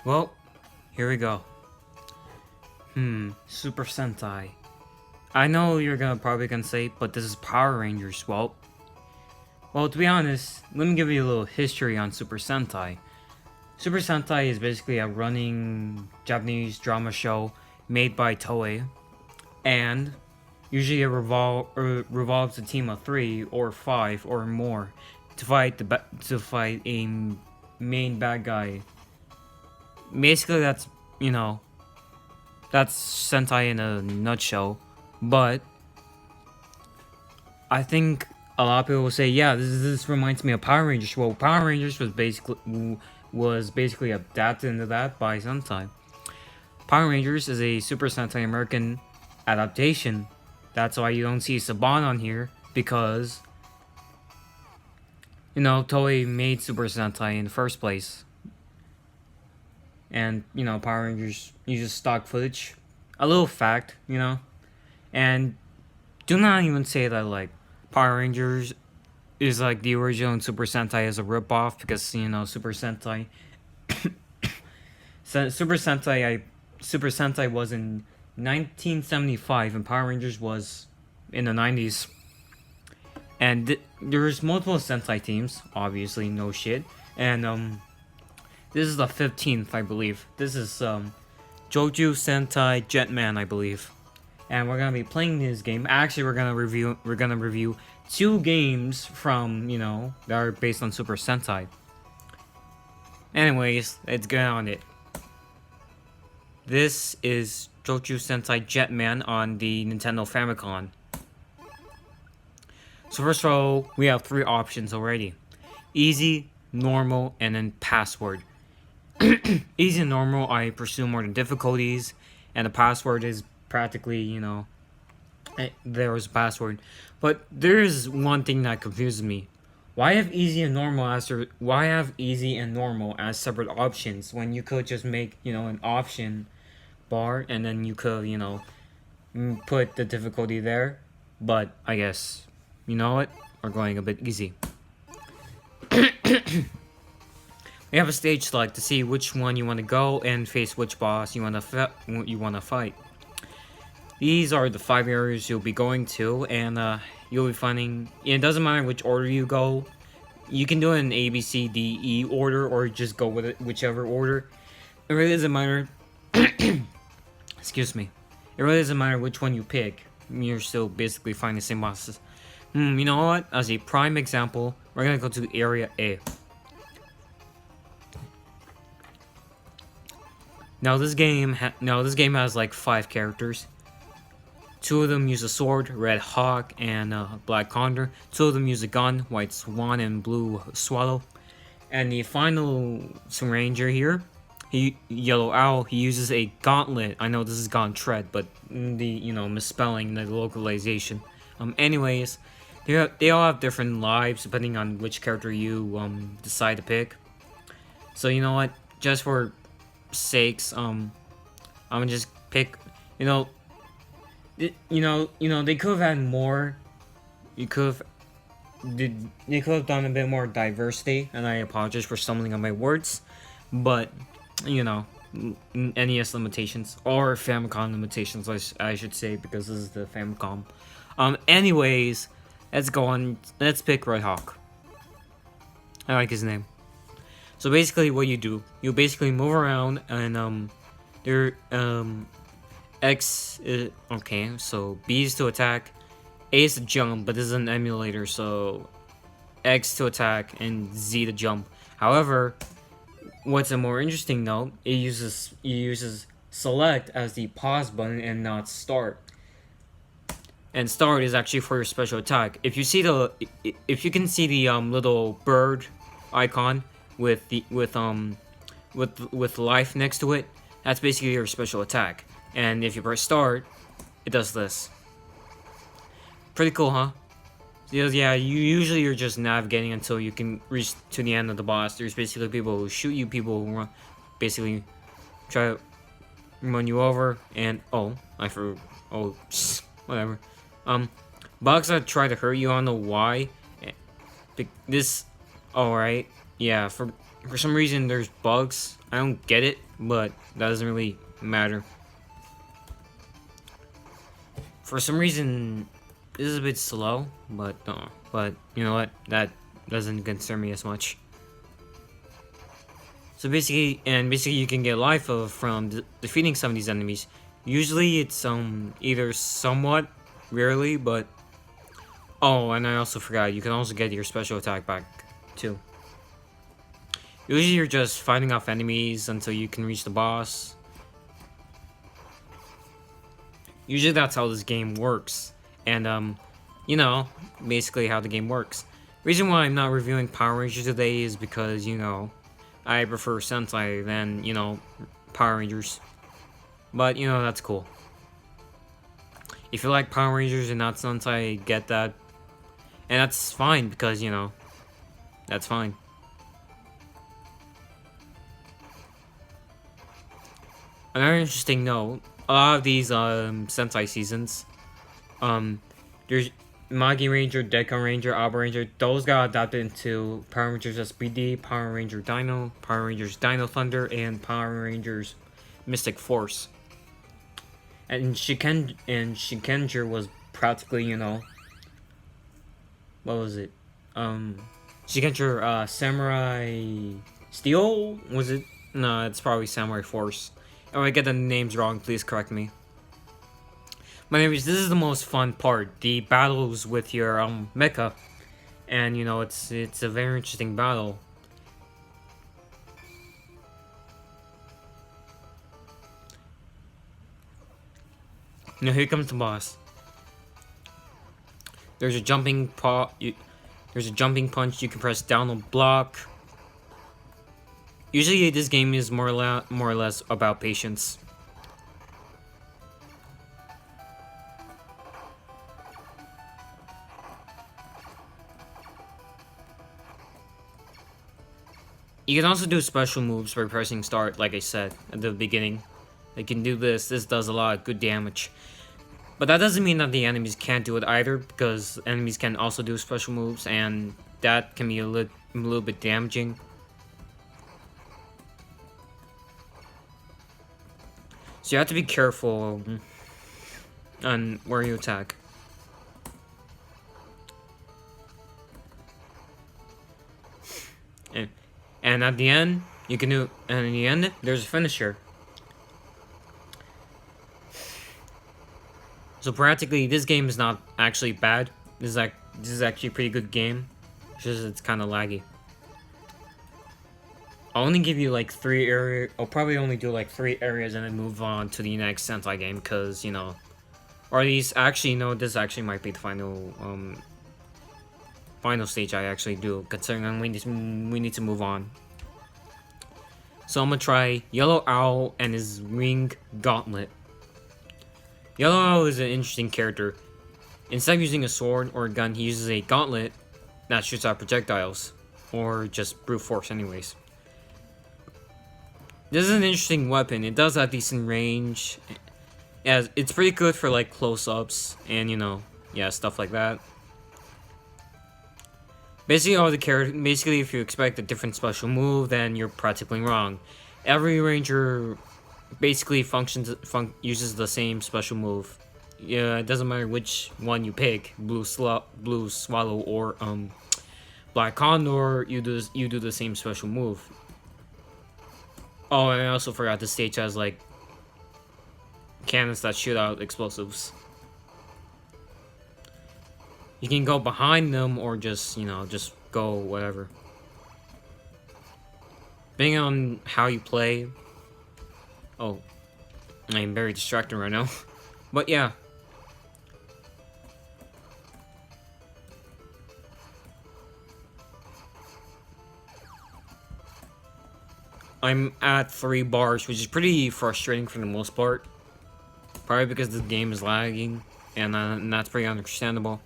Well, here we go. Super Sentai. I know you're probably gonna say, but this is Power Rangers. Well, to be honest, let me give you a little history on Super Sentai. Super Sentai is basically a running Japanese drama show made by Toei, and usually it revolves a team of 3 or 5 or more to fight a main bad guy. Basically, that's Sentai in a nutshell. But I think a lot of people will say, yeah, this reminds me of Power Rangers. Well, Power Rangers was basically adapted into that by Sentai. Power Rangers is a Super Sentai American adaptation. That's why you don't see Saban on here, because Toei made Super Sentai in the first place. And Power Rangers uses stock footage. A little fact, and do not even say that like Power Rangers is like the original and Super Sentai is a ripoff, because Super Sentai Super Sentai was in 1975 and Power Rangers was in the 90s. And there's multiple Sentai teams, obviously, no shit. And this is the 15th, I believe. This is Joju Sentai Jetman, I believe. And we're gonna be playing this game. Actually, we're gonna review 2 games from that are based on Super Sentai. Anyways, let's get on it. This is Joju Sentai Jetman on the Nintendo Famicom. So first of all, we have 3 options already: easy, normal, and then password. Easy and normal, I pursue more than difficulties, and the password is practically, there was a password. But there's one thing that confuses me. Why have easy and normal as separate options when you could just make, an option bar, and then you could, put the difficulty there? But I guess, you know what? We're going a bit easy. We have a stage select to see which one you want to go and face which boss you want to fight. These are the 5 areas you'll be going to, and you'll be finding. It doesn't matter which order you go. You can do it in A, B, C, D, E order, or just go with it whichever order. It really doesn't matter. Excuse me. It really doesn't matter which one you pick. You're still basically finding the same bosses. You know what? As a prime example, we're gonna go to Area A. Now this game has like 5 characters. 2 of them use a sword, Red Hawk and Black Condor. 2 of them use a gun, White Swan and Blue Swallow. And the final Zyuranger here, Yellow Owl, he uses a gauntlet. I know this is Gauntlet, but the misspelling, the localization. Anyways, they all have different lives depending on which character you decide to pick. So you know what? Just for sakes, I'm gonna just pick. They could have had more. They could have done a bit more diversity, and I apologize for stumbling on my words, but NES limitations or Famicom limitations, I should say, because this is the Famicom. Anyways, let's go on. Let's pick Red Hawk. I like his name. So basically, what you basically move around, and X is, okay, so B is to attack, A is to jump, but this is an emulator, so X to attack and Z to jump. However, what's a more interesting note, it uses select as the pause button and not start. And start is actually for your special attack. If you can see the little bird icon with life next to it, that's basically your special attack. And if you press start, it does this. Pretty cool, huh? Yeah, you're just navigating until you can reach to the end of the boss. There's basically people who shoot you, people who basically try to run you over, and whatever. Bugs that try to hurt you, I don't know why. Alright. yeah, for some reason there's bugs. I don't get it, but that doesn't really matter. For some reason, this is a bit slow, but you know what? That doesn't concern me as much. So basically you can get life from defeating some of these enemies. Usually it's either somewhat, rarely, but oh, and I also forgot, you can also get your special attack back too. Usually you're just fighting off enemies until you can reach the boss. Usually that's how this game works. And you know, basically how the game works. Reason why I'm not reviewing Power Rangers today is because, you know, I prefer Sentai than, you know, Power Rangers. But, you know, that's cool. If you like Power Rangers and not Sentai, get that. And that's fine because, you know, that's fine. Another interesting note, a lot of these Sentai seasons, there's Magi Ranger, Deca Ranger, Alba Ranger, those got adapted into Power Rangers SPD, Power Ranger Dino, Power Rangers Dino Thunder, and Power Rangers Mystic Force. And Shikenger was practically, you know, what was it? Shikenger Samurai Steel? Was it? No, it's probably Samurai Force. If I get the names wrong, please correct me. But anyways, this is the most fun part, the battles with your mecha. And you know, it's a very interesting battle. Now here comes the boss. There's a jumping there's a jumping punch. You can press down on block. Usually, this game is more or less about patience. You can also do special moves by pressing start, like I said at the beginning. You can do this. This does a lot of good damage. But that doesn't mean that the enemies can't do it either, because enemies can also do special moves, and that can be a little bit damaging. So you have to be careful on where you attack. And at the end, you can do. And in the end, there's a finisher. So practically, this game is not actually bad. This is actually a pretty good game. It's just it's kind of laggy. I'll only give you like 3 areas. I'll probably only do like 3 areas and then move on to the next Sentai game, because you know, or at least actually no, this actually might be the final stage I actually do, considering we need to move on. So I'm gonna try Yellow Owl and his Ring Gauntlet. Yellow Owl is an interesting character. Instead of using a sword or a gun, he uses a gauntlet that shoots out projectiles, or just brute force anyways. This is an interesting weapon. It does have decent range. It's pretty good for like close-ups and, you know, yeah, stuff like that. Basically, if you expect a different special move, then you're practically wrong. Every ranger basically uses the same special move. Yeah, it doesn't matter which one you pick, Blue Swallow or Black Condor. You do the same special move. Oh, and I also forgot this stage has like cannons that shoot out explosives. You can go behind them or just, you know, just go whatever. Depending on how you play. Oh, I'm very distracted right now. But yeah. I'm at 3 bars, which is pretty frustrating for the most part. Probably because the game is lagging, and that's pretty understandable.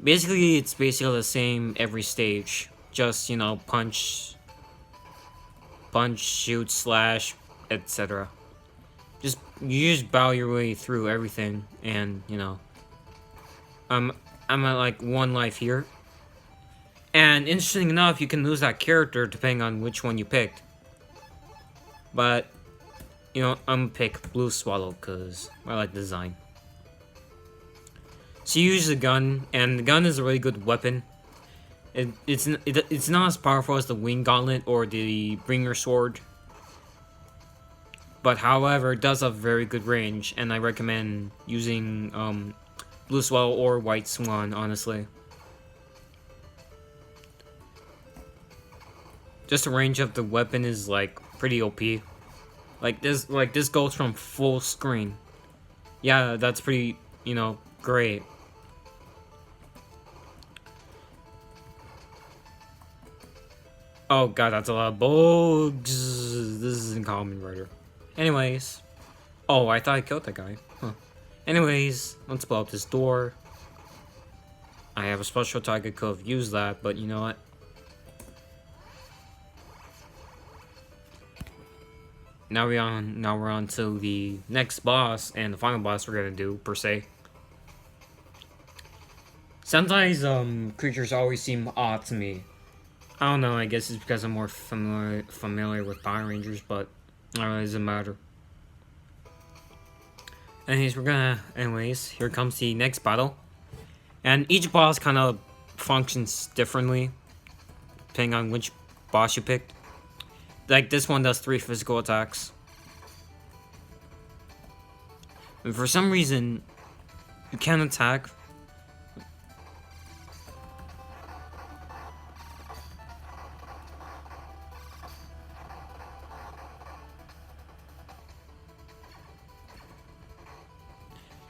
Basically, it's basically the same every stage. Just, you know, punch, shoot, slash, etc. You just bow your way through everything, and, you know. I'm at like 1 life here. And interesting enough, you can lose that character depending on which one you picked. But, you know, I'm gonna pick Blue Swallow because I like the design. So you use the gun, and the gun is a really good weapon. It's not as powerful as the Wing Gauntlet or the Bringer Sword. But however, it does have very good range, and I recommend using Blue Swallow or White Swan, honestly. Just the range of the weapon is like pretty OP. Like this goes from full screen. Yeah, that's pretty, you know, great. Oh god, that's a lot of bugs. This is in Common Rider. Anyways. Oh, I thought I killed that guy. Huh. Anyways, let's blow up this door. I have a special attack, I could have used that, but you know what? Now we're on to the next boss, and the final boss we're gonna do, per se. Sentai's creatures always seem odd to me. I don't know, I guess it's because I'm more familiar with Power Rangers, but it doesn't matter. Anyways, here comes the next battle. And each boss kind of functions differently, depending on which boss you picked. Like, this one does 3 physical attacks. And for some reason, you can't attack.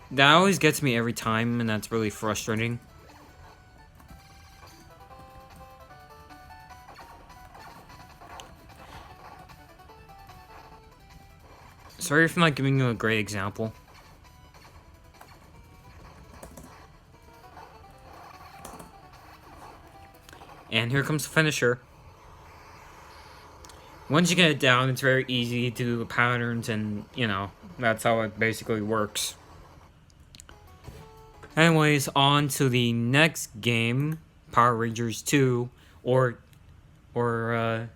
That always gets me every time, and that's really frustrating. Sorry if I'm not giving you a great example. And here comes the finisher. Once you get it down, it's very easy to do the patterns, and, you know, that's how it basically works. Anyways, on to the next game, Power Rangers 2, or Zyuranger.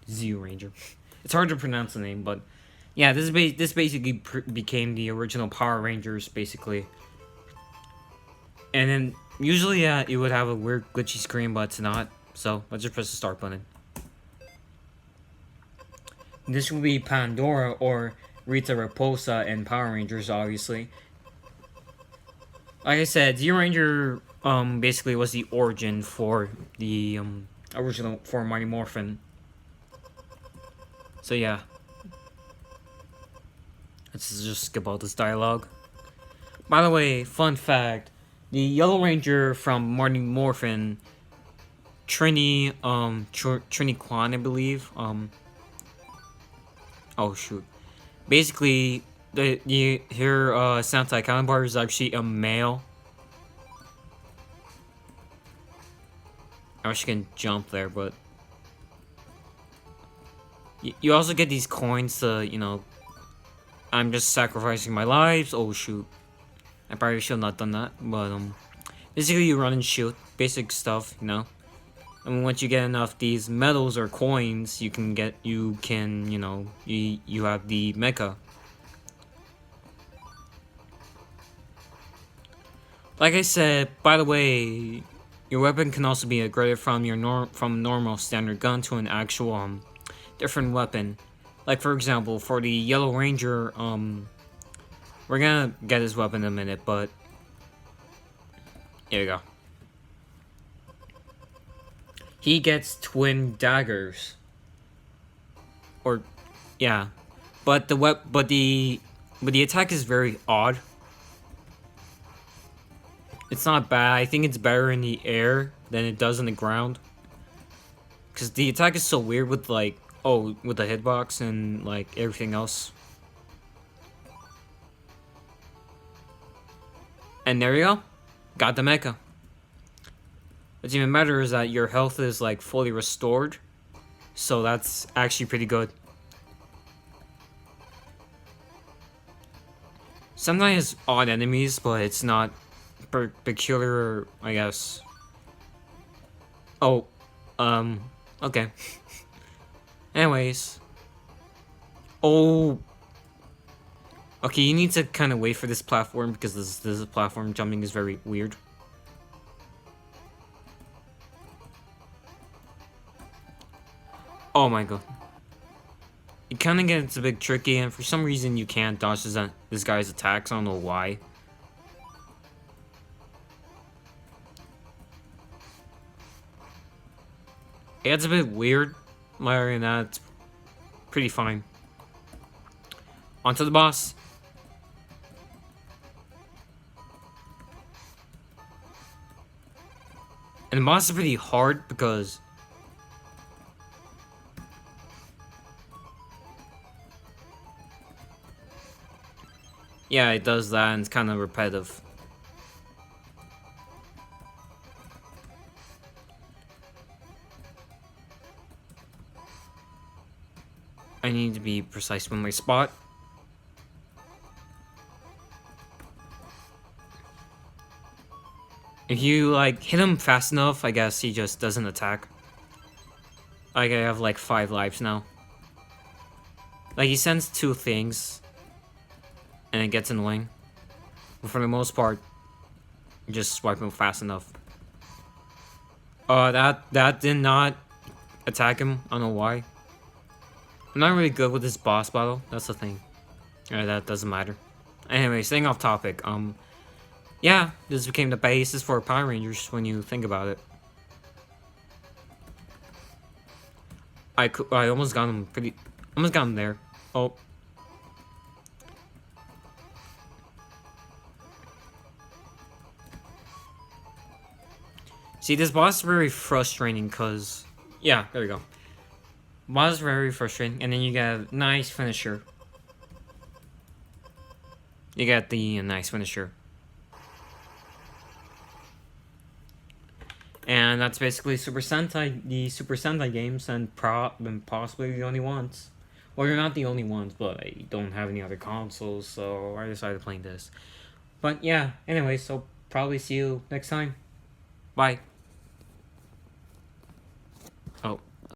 Zyuranger. It's hard to pronounce the name, but yeah, this basically became the original Power Rangers, basically. And then usually, it would have a weird glitchy screen, but it's not. So let's just press the start button. This will be Pandora or Rita Repulsa and Power Rangers, obviously. Like I said, Zyuranger basically was the origin for the original for Mighty Morphin. So yeah. Let's just skip all this dialogue. By the way, fun fact, the Yellow Ranger from Mighty Morphin, Trini Kwan, I believe. Oh shoot. Basically, her Sentai counterpart is actually a male. I wish I can jump there, but you also get these coins to, you know, I'm just sacrificing my lives. Oh shoot. I probably should have not done that, but basically you run and shoot, basic stuff, you know. And once you get enough these medals or coins, you can you know, you have the mecha. Like I said, by the way, your weapon can also be upgraded from your from normal standard gun to an actual different weapon. Like for example, for the Yellow Ranger, we're gonna get his weapon in a minute, but here we go. He gets twin daggers. Or yeah. But the attack is very odd. It's not bad. I think it's better in the air than it does in the ground. Cause the attack is so weird with like with the hitbox and like everything else. And there you go. Got the mecha. What's even better is that your health is like fully restored. So that's actually pretty good. Sometimes odd enemies, but it's not peculiar, I guess. Oh, okay. Anyways. Oh. Okay, you need to kind of wait for this platform because this platform jumping is very weird. Oh my god. It kind of gets a bit tricky, and for some reason you can't dodge this guy's attacks. I don't know why. Yeah, it's a bit weird. Other than that, it's pretty fine. Onto the boss. And the boss is pretty hard because... yeah, it does that, and it's kind of repetitive. I need to be precise with my spot. If you, like, hit him fast enough, I guess he just doesn't attack. Like, I have, like, 5 lives now. Like, he sends 2 things, and it gets annoying. But for the most part, you just swipe him fast enough. That did not attack him. I don't know why. I'm not really good with this boss battle. That's the thing. That doesn't matter. Anyway, staying off topic. Yeah, this became the basis for Power Rangers when you think about it. I almost got him almost got him there. Oh. See, this boss is very frustrating because... yeah, there we go. Boss is very frustrating, and then you get a nice finisher. You get the nice finisher. And that's basically Super Sentai, the Super Sentai games, and possibly the only ones. Well, you're not the only ones, but I don't have any other consoles, so I decided to play this. But yeah, anyway, so probably see you next time. Bye.